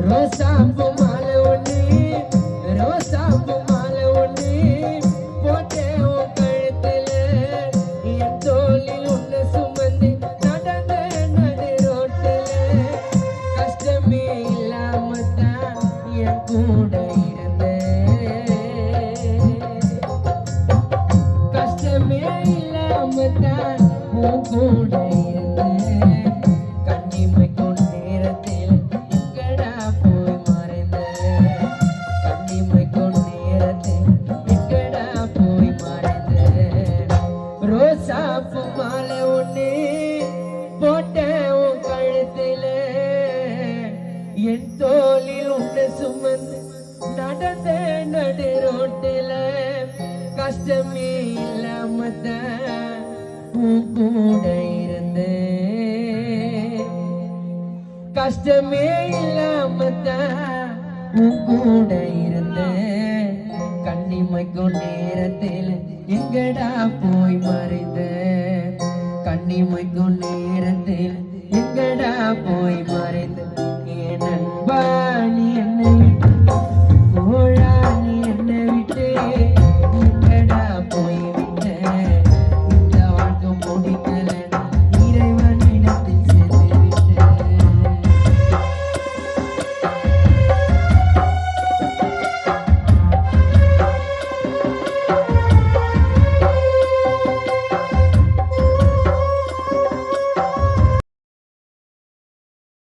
ரோசாம்பூ மாலை ஒண்ணு ரோசாம்பூ மாலை ஒண்ணு போட்டேன் உன் கழுத்துல என் தோளில் உன்னை சுமந்து நடந்த நடு ரோட்டுல கஷ்டமே இல்லாம தான் என் கூட இருந்த கஷ்டமே இல்லாம தான் உன் கூட இருந்த கண்ணிமைக்கும் நேரத்தில் எங்கடா போய் மறைந்த கண்ணிமைக்கும் நேரத்தில் எங்கடா போய் மறைந்த ரோசாப்பூ மாலை ஒண்ணு போட்டேன் உன் கழுத்துல என் தோளில் உன்னை சுமந்து நடந்த நடு ரோட்டில கஷ்டமே இல்லாம தான் உன் கூட இருந்தேன் கஷ்டமே இல்லாம தான் உன் கூட இருந்தேன் கண்ணிமைக்கும் நேரத்தில் எங்கடா போய் மறைந்த கண்ணிமைக்கும் நேரத்தில் எங்கடா போய் மறைந்த என் நண்பா